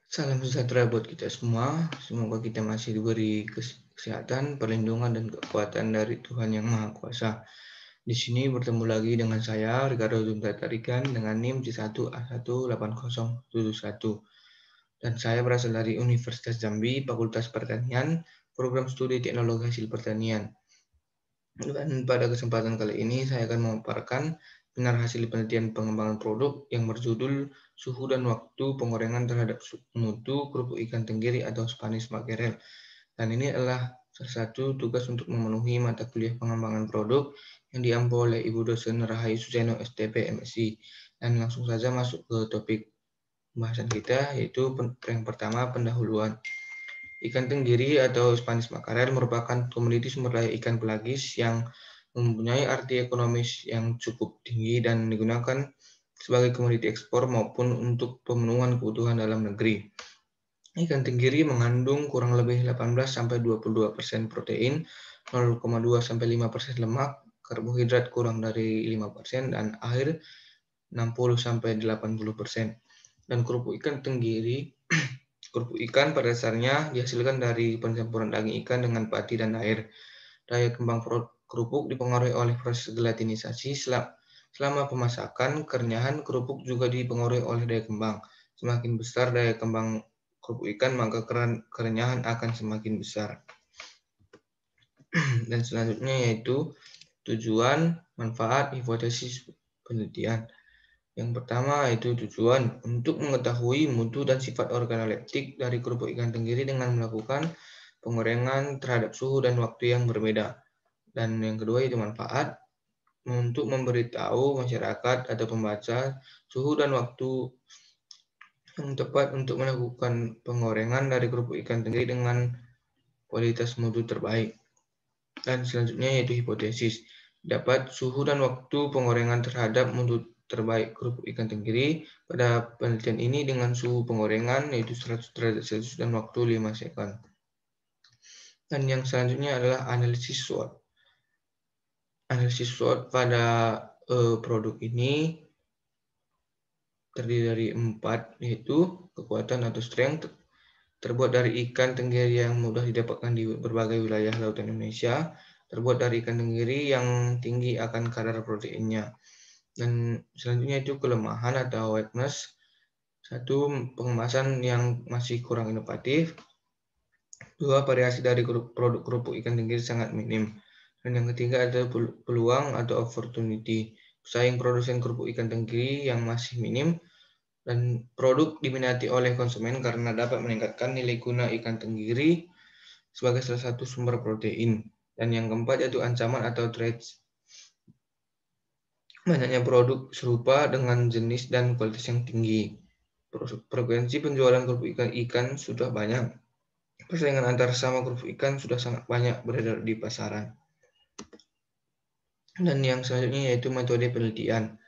Salam sejahtera buat kita semua. Semoga kita masih diberi kesehatan, perlindungan, dan kekuatan dari Tuhan Yang Maha Kuasa. Di sini bertemu lagi dengan saya, Ricardo Dunta Tarikan, dengan NIM C1A18071. Dan saya berasal dari Universitas Jambi, Fakultas Pertanian, Program Studi Teknologi Hasil Pertanian. Dan pada kesempatan kali ini saya akan memaparkan benar hasil penelitian pengembangan produk yang berjudul Suhu dan Waktu Penggorengan Terhadap Mutu Kerupuk Ikan Tenggiri atau Spanish Mackerel. Dan ini adalah salah satu tugas untuk memenuhi mata kuliah pengembangan produk yang diampu oleh Ibu dosen Rahayu Suseno STP MSI. Dan langsung saja masuk ke topik pembahasan kita, yaitu yang pertama pendahuluan. Ikan tenggiri atau Spanish mackerel merupakan komoditi sumber daya ikan pelagis yang mempunyai arti ekonomis yang cukup tinggi dan digunakan sebagai komoditi ekspor maupun untuk pemenuhan kebutuhan dalam negeri. Ikan tenggiri mengandung kurang lebih 18-22% protein, 0,2-5% lemak, karbohidrat kurang dari 5%, dan air 60-80%. Dan kerupuk ikan tenggiri kerupuk ikan pada dasarnya dihasilkan dari pencampuran daging ikan dengan pati dan air. Daya kembang kerupuk dipengaruhi oleh proses gelatinisasi selama pemasakan. Kerenyahan kerupuk juga dipengaruhi oleh daya kembang. Semakin besar daya kembang kerupuk ikan, maka kerenyahan akan semakin besar. Dan selanjutnya yaitu tujuan, manfaat, hipotesis penelitian. Yang pertama yaitu tujuan untuk mengetahui mutu dan sifat organoleptik dari kerupuk ikan tenggiri dengan melakukan penggorengan terhadap suhu dan waktu yang berbeda. Dan yang kedua yaitu manfaat untuk memberitahu masyarakat atau pembaca suhu dan waktu yang tepat untuk melakukan penggorengan dari kerupuk ikan tenggiri dengan kualitas mutu terbaik. Dan selanjutnya yaitu hipotesis. Dapat suhu dan waktu penggorengan terhadap mutu terbaik kerupuk ikan tenggiri pada penelitian ini dengan suhu penggorengan yaitu 100 derajat Celcius dan waktu 5 second. Dan yang selanjutnya adalah analisis SWOT. Analisis SWOT pada produk ini terdiri dari 4, yaitu kekuatan atau strength, terbuat dari ikan tenggiri yang mudah didapatkan di berbagai wilayah lautan Indonesia, terbuat dari ikan tenggiri yang tinggi akan kadar proteinnya. Dan selanjutnya itu kelemahan atau weakness. 1, pengemasan yang masih kurang inovatif. 2, variasi dari produk kerupuk ikan tenggiri sangat minim. Dan yang ketiga ada peluang atau opportunity. Pesaing produsen kerupuk ikan tenggiri yang masih minim dan produk diminati oleh konsumen karena dapat meningkatkan nilai guna ikan tenggiri sebagai salah satu sumber protein. Dan yang keempat yaitu ancaman atau threats. Banyaknya produk serupa dengan jenis dan kualitas yang tinggi. Frekuensi penjualan kerupuk ikan sudah banyak. Persaingan antar sama kerupuk ikan sudah sangat banyak beredar di pasaran. Dan yang selanjutnya yaitu metode penelitian.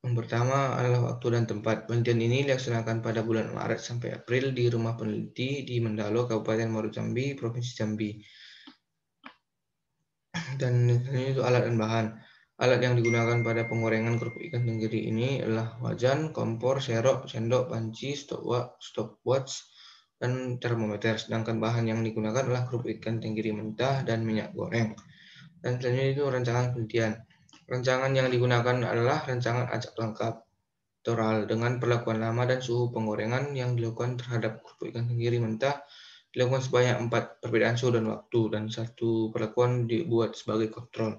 Yang pertama adalah waktu dan tempat. Penelitian ini dilaksanakan pada bulan Maret sampai April di rumah peneliti di Mendalo, Kabupaten Muaro Jambi, Provinsi Jambi. Dan ini itu alat dan bahan. Alat yang digunakan pada penggorengan kerupuk ikan tenggiri ini adalah wajan, kompor, serok, sendok, panci, stopwatch, dan termometer. Sedangkan bahan yang digunakan adalah kerupuk ikan tenggiri mentah dan minyak goreng. Dan selanjutnya itu rancangan penelitian. Rancangan yang digunakan adalah rancangan acak lengkap toral dengan perlakuan lama dan suhu penggorengan yang dilakukan terhadap kerupuk ikan tenggiri mentah dilakukan sebanyak 4 perbedaan suhu dan waktu, dan 1 perlakuan dibuat sebagai kontrol.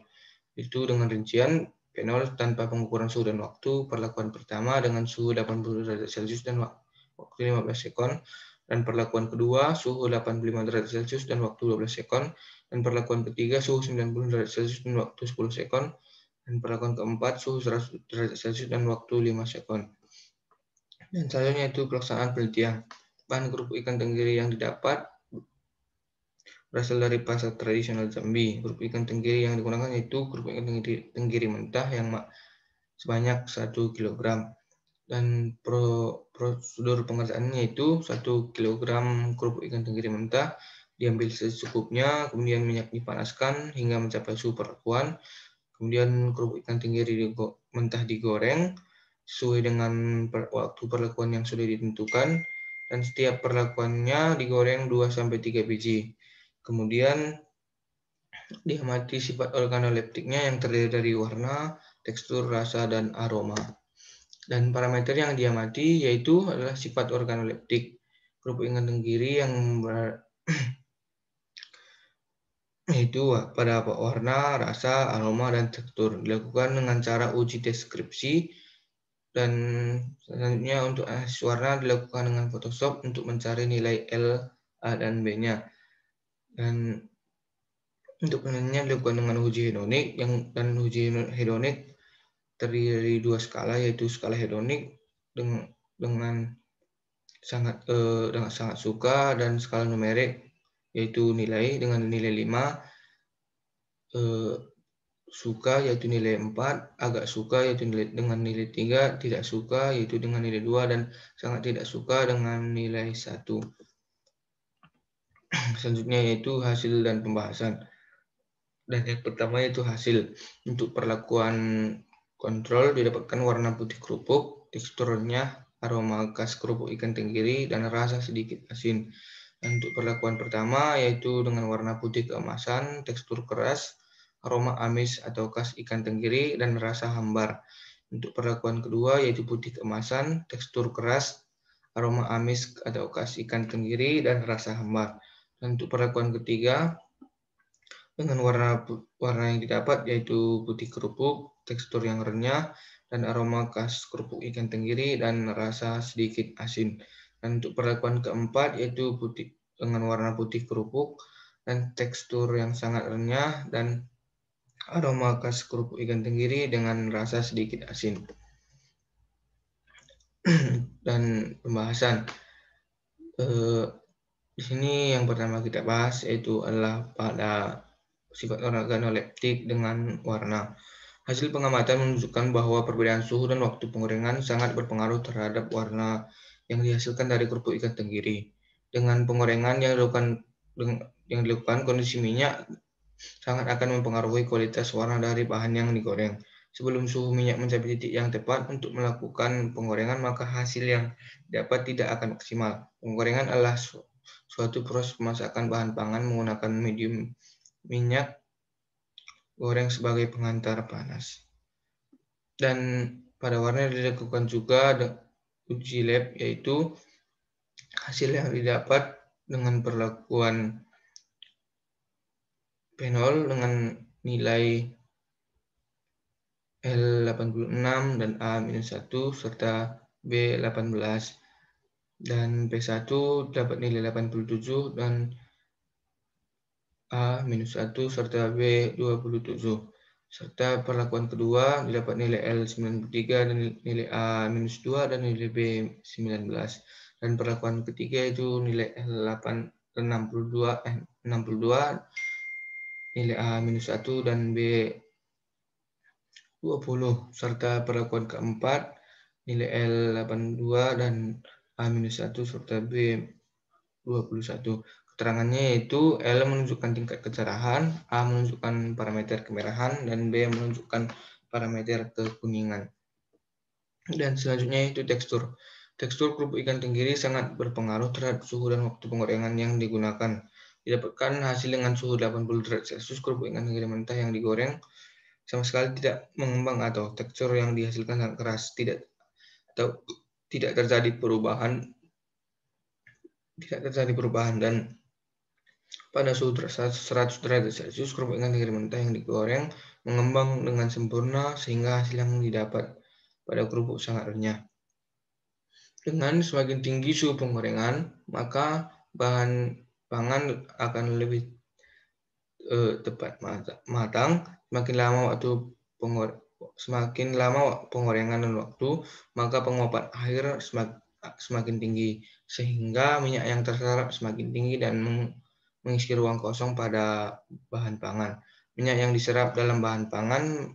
Itu dengan rincian P0 tanpa pengukuran suhu dan waktu, perlakuan pertama dengan suhu 80 derajat Celcius dan waktu 15 sekon, dan perlakuan kedua suhu 85 derajat Celcius dan waktu 12 sekon, dan perlakuan ketiga suhu 90 derajat Celcius dan waktu 10 sekon, dan perlakuan keempat suhu 100 derajat Celcius dan waktu 5 sekon. Dan selanjutnya itu pelaksanaan penelitian. Bahan kerupuk ikan tenggiri yang didapat berasal dari pasar tradisional Jambi. Kerupuk ikan tenggiri yang digunakan yaitu kerupuk ikan tenggiri mentah yang sebanyak 1 kg. Dan prosedur pengerjaannya yaitu 1 kg kerupuk ikan tenggiri mentah diambil secukupnya, kemudian minyak dipanaskan hingga mencapai suhu perlakuan. Kemudian kerupuk ikan tenggiri mentah digoreng sesuai dengan waktu perlakuan yang sudah ditentukan. dan setiap perlakuannya digoreng 2-3 biji. Kemudian diamati sifat organoleptiknya yang terdiri dari warna, tekstur, rasa, dan aroma. Dan parameter yang diamati yaitu adalah sifat organoleptik. Kerupuk ikan tenggiri yang yaitu pada warna, rasa, aroma, dan tekstur. Dilakukan dengan cara uji deskripsi, dan selanjutnya untuk analisis warna dilakukan dengan Photoshop untuk mencari nilai L, A, dan B-nya. Dan untuk penilaiannya dilakukan dengan uji hedonik, dan uji hedonik terdiri dari 2 skala, yaitu skala hedonik dengan sangat suka, dan skala numerik yaitu nilai dengan nilai 5, suka yaitu nilai 4, agak suka yaitu dengan nilai 3, tidak suka yaitu dengan nilai 2, dan sangat tidak suka dengan nilai 1. Selanjutnya yaitu hasil dan pembahasan. Dan yang pertama yaitu hasil. Untuk perlakuan kontrol didapatkan warna putih kerupuk, teksturnya aroma khas kerupuk ikan tenggiri, dan rasa sedikit asin. Dan untuk perlakuan pertama yaitu dengan warna putih keemasan, tekstur keras, aroma amis atau khas ikan tenggiri, dan rasa hambar. Untuk perlakuan kedua yaitu putih keemasan, tekstur keras, aroma amis atau khas ikan tenggiri, dan rasa hambar. Dan untuk perlakuan ketiga dengan warna yang didapat yaitu putih kerupuk, tekstur yang renyah, dan aroma khas kerupuk ikan tenggiri, dan rasa sedikit asin. Dan untuk perlakuan keempat yaitu dengan warna putih kerupuk dan tekstur yang sangat renyah, dan aroma khas kerupuk ikan tenggiri dengan rasa sedikit asin. Dan pembahasan. Di sini yang pertama kita bahas yaitu adalah pada sifat organoleptik dengan warna. Hasil pengamatan menunjukkan bahwa perbedaan suhu dan waktu penggorengan sangat berpengaruh terhadap warna yang dihasilkan dari kerupuk ikan tenggiri. Dengan penggorengan yang dilakukan, kondisi minyak sangat akan mempengaruhi kualitas warna dari bahan yang digoreng. Sebelum suhu minyak mencapai titik yang tepat untuk melakukan penggorengan, maka hasil yang dapat tidak akan maksimal. Penggorengan adalah suatu proses pemasakan bahan pangan menggunakan medium minyak goreng sebagai pengantar panas. Dan pada warna dilakukan juga uji lab, yaitu hasil yang didapat dengan perlakuan phenol dengan nilai L86 dan A-1 serta B18, dan P1 dapat nilai 87 dan A-1 serta B27, serta perlakuan kedua didapat nilai L93 dan nilai A-2 dan nilai B19, dan perlakuan ketiga itu nilai L62 nilai A-1 dan B20, serta perlakuan keempat nilai L82 dan A-1 serta B21. Keterangannya yaitu L menunjukkan tingkat kecerahan, A menunjukkan parameter kemerahan, dan B menunjukkan parameter kekuningan. Dan selanjutnya itu tekstur. Tekstur kerupuk ikan tenggiri sangat berpengaruh terhadap suhu dan waktu penggorengan yang digunakan. Didapatkan hasil dengan suhu 80 derajat Celcius, kerupuk ikan tenggiri mentah yang digoreng sama sekali tidak mengembang atau tekstur yang dihasilkan sangat keras, tidak terjadi perubahan, dan pada suhu 100 derajat Celcius, kerupuk ikan tenggiri mentah yang digoreng mengembang dengan sempurna sehingga hasil yang didapat pada kerupuk sangat renyah. Dengan semakin tinggi suhu penggorengan, maka bahan pangan akan lebih tepat matang. Semakin lama penggorengan dan waktu, maka penguapan air semakin tinggi, sehingga minyak yang terserap semakin tinggi dan mengisi ruang kosong pada bahan pangan. Minyak yang diserap dalam bahan pangan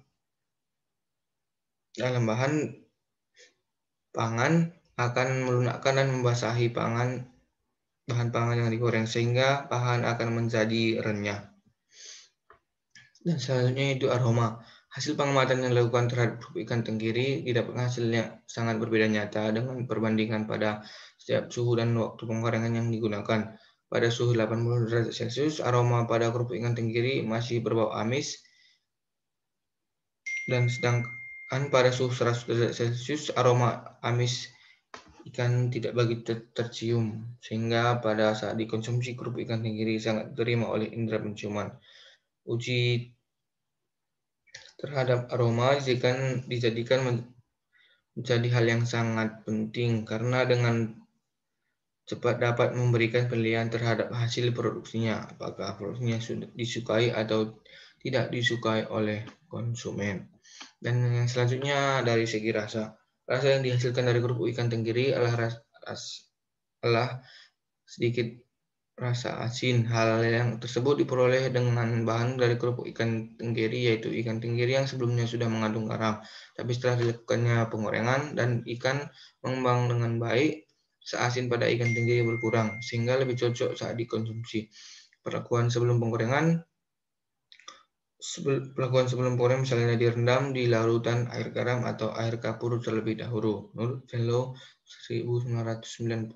akan melunakkan dan membasahi bahan pangan yang digoreng, sehingga bahan akan menjadi renyah. Dan selanjutnya itu aroma. Hasil pengamatan yang dilakukan terhadap grup ikan tenggiri didapatkan hasilnya sangat berbeda nyata dengan perbandingan pada setiap suhu dan waktu penggorengan yang digunakan. Pada suhu 80 derajat Celcius, aroma pada grup ikan tenggiri masih berbau amis, dan sedangkan pada suhu 100 derajat Celcius, aroma amis ikan tidak begitu tercium, sehingga pada saat dikonsumsi grup ikan tenggiri sangat diterima oleh indera penciuman. Uji terhadap aroma dijadikan menjadi hal yang sangat penting karena dengan cepat dapat memberikan penilaian terhadap hasil produksinya, apakah produksinya sudah disukai atau tidak disukai oleh konsumen. Dan yang selanjutnya dari segi rasa. Rasa yang dihasilkan dari kerupuk ikan tenggiri adalah sedikit rasa asin. Hal yang tersebut diperoleh dengan bahan dari kerupuk ikan tenggiri, yaitu ikan tenggiri yang sebelumnya sudah mengandung garam. Tapi setelah dilakukannya penggorengan dan ikan mengembang dengan baik, rasa asin pada ikan tenggiri berkurang, sehingga lebih cocok saat dikonsumsi. Perlakuan sebelum penggorengan misalnya direndam di larutan air garam atau air kapur terlebih dahulu, menurut Velo 1990.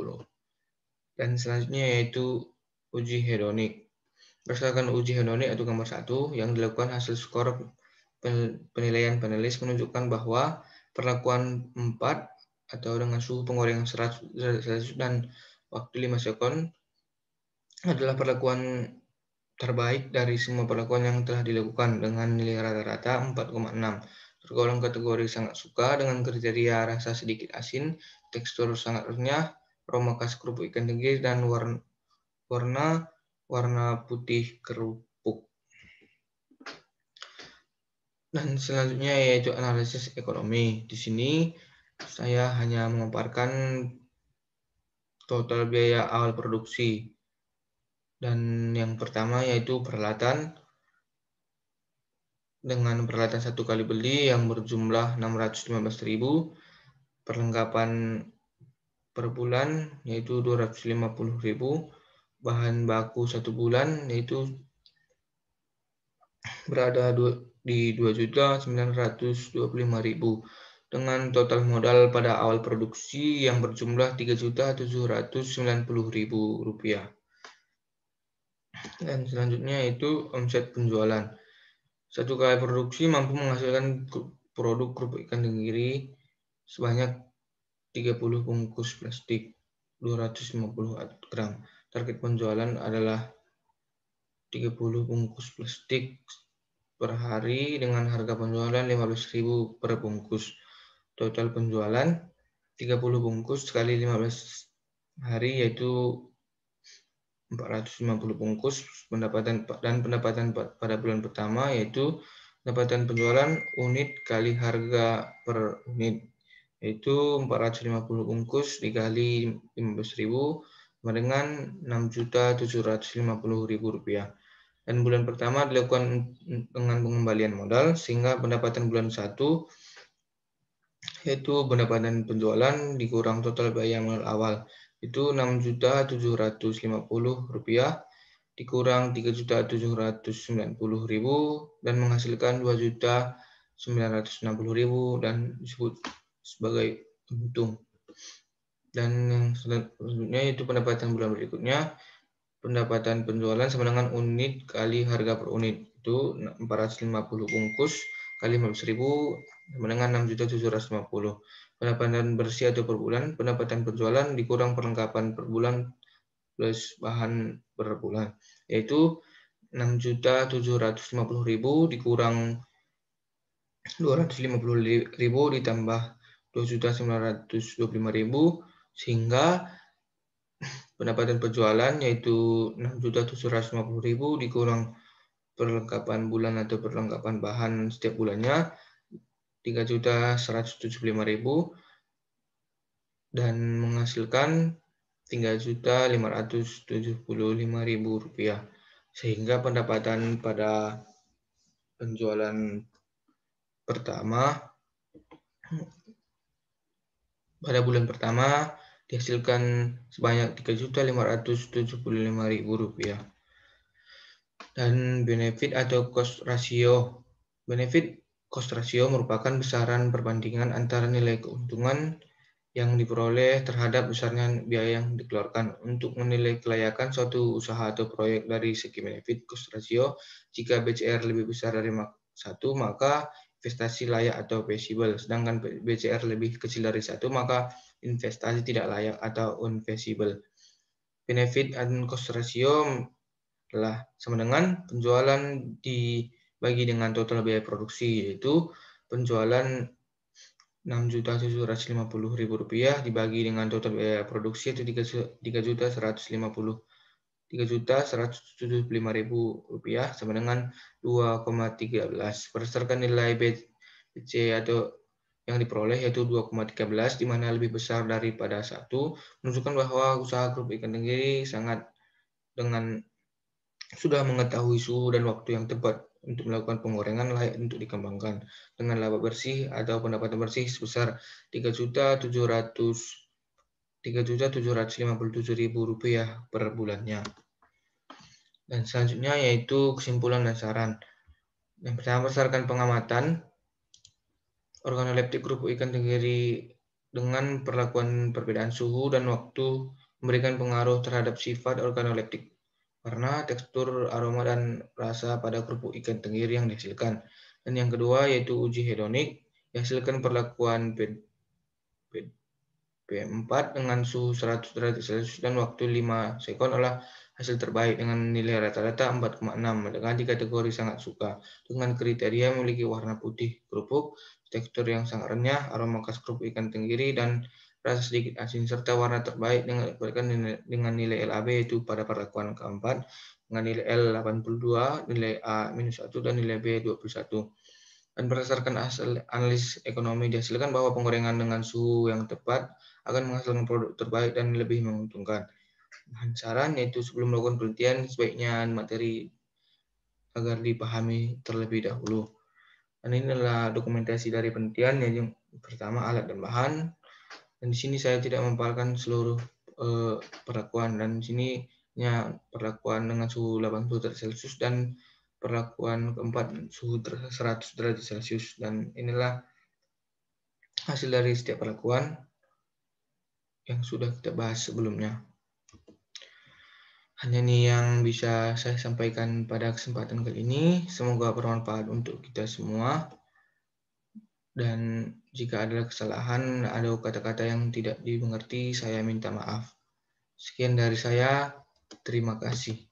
Dan selanjutnya yaitu uji hedonik. Berdasarkan uji hedonik atau gambar 1 yang dilakukan, hasil skor penilaian panelis menunjukkan bahwa perlakuan 4 atau dengan suhu penggorengan 100 derajat Celcius dan waktu 5 sekon adalah perlakuan terbaik dari semua perlakuan yang telah dilakukan dengan nilai rata-rata 4,6. Tergolong kategori sangat suka dengan kriteria rasa sedikit asin, tekstur sangat renyah, aroma khas kerupuk ikan tenggiri, dan warna putih kerupuk. Dan selanjutnya yaitu analisis ekonomi. Di sini saya hanya memaparkan total biaya awal produksi. Dan yang pertama yaitu peralatan. Dengan peralatan 1 kali beli yang berjumlah 615.000, perlengkapan per bulan yaitu 250.000, bahan baku 1 bulan yaitu berada di 2.925.000, dengan total modal pada awal produksi yang berjumlah 3.790.000 rupiah. Dan selanjutnya itu omset penjualan. 1 kali produksi mampu menghasilkan produk kerupuk ikan tenggiri sebanyak 30 bungkus plastik 250 gram. Target penjualan adalah 30 bungkus plastik per hari dengan harga penjualan 15.000 per bungkus. Total penjualan 30 bungkus kali 15 hari yaitu 450 bungkus. Pendapatan pada bulan pertama yaitu pendapatan penjualan unit kali harga per unit, yaitu 450 bungkus dikali 15.000 sama dengan 6.750.000 rupiah. Dan bulan pertama dilakukan dengan pengembalian modal, sehingga pendapatan bulan 1 yaitu pendapatan penjualan dikurang total biaya modal awal, itu 6.750.000 rupiah dikurang 3.790.000 dan menghasilkan 2.960.000 dan disebut sebagai untung. Dan yang selanjutnya itu pendapatan bulan berikutnya, pendapatan penjualan sama dengan unit kali harga per unit, itu 450 bungkus kali 15.000 sama dengan 6.750. Pendapatan bersih atau per bulan, pendapatan penjualan dikurang perlengkapan per bulan plus bahan per bulan, yaitu 6.750.000 dikurang 250.000 ditambah 2.925.000, sehingga pendapatan penjualan yaitu 6.750.000 dikurang perlengkapan bulan atau perlengkapan bahan setiap bulannya 3.175.000 dan menghasilkan 3.575.000 rupiah, sehingga pendapatan pada penjualan pertama pada bulan pertama dihasilkan sebanyak 3.575.000 rupiah. Dan benefit atau cost ratio. Benefit Cost ratio merupakan besaran perbandingan antara nilai keuntungan yang diperoleh terhadap besarnya biaya yang dikeluarkan. Untuk menilai kelayakan suatu usaha atau proyek dari segi benefit cost ratio, jika BCR lebih besar dari 1, maka investasi layak atau feasible. Sedangkan BCR lebih kecil dari 1, maka investasi tidak layak atau unfeasible. Benefit and cost ratio adalah sama dengan penjualan dibagi dengan total biaya produksi, yaitu penjualan Rp6.750.000 dibagi dengan total biaya produksi itu Rp3.175.000 sama dengan 2,13. Berdasarkan nilai BC atau yang diperoleh yaitu 2,13, di mana lebih besar daripada 1, menunjukkan bahwa usaha grup ikan tenggiri sudah mengetahui suhu dan waktu yang tepat untuk melakukan penggorengan layak untuk dikembangkan dengan laba bersih atau pendapatan bersih sebesar Rp3.757.000 per bulannya. Dan selanjutnya yaitu kesimpulan dan saran. Yang pertama, berdasarkan pengamatan, organoleptik grup ikan tenggiri dengan perlakuan perbedaan suhu dan waktu memberikan pengaruh terhadap sifat organoleptik, warna, tekstur, aroma, dan rasa pada kerupuk ikan tenggiri yang dihasilkan. Dan yang kedua yaitu uji hedonik, dihasilkan perlakuan PM4 dengan suhu 100 derajat Celcius dan waktu 5 sekon adalah hasil terbaik dengan nilai rata-rata 4,6 dengan di kategori sangat suka, dengan kriteria memiliki warna putih kerupuk, tekstur yang sangat renyah, aroma khas kerupuk ikan tenggiri, dan rasa sedikit asin, serta warna terbaik dengan nilai LAB yaitu pada perlakuan keempat dengan nilai L82, nilai A-1, dan nilai B21. Dan berdasarkan hasil analisis ekonomi dihasilkan bahwa penggorengan dengan suhu yang tepat akan menghasilkan produk terbaik dan lebih menguntungkan. Bahan saran yaitu sebelum melakukan penelitian sebaiknya materi agar dipahami terlebih dahulu. Dan ini adalah dokumentasi dari penelitian yang pertama alat dan bahan. Dan di sini saya tidak memaparkan seluruh perlakuan, dan di sini perlakuan dengan suhu 80 derajat Celcius dan perlakuan keempat suhu 100 derajat Celcius, dan inilah hasil dari setiap perlakuan yang sudah kita bahas sebelumnya. Hanya ini yang bisa saya sampaikan pada kesempatan kali ini. Semoga bermanfaat untuk kita semua. Dan jika ada kesalahan, ada kata-kata yang tidak dimengerti, saya minta maaf. Sekian dari saya. Terima kasih.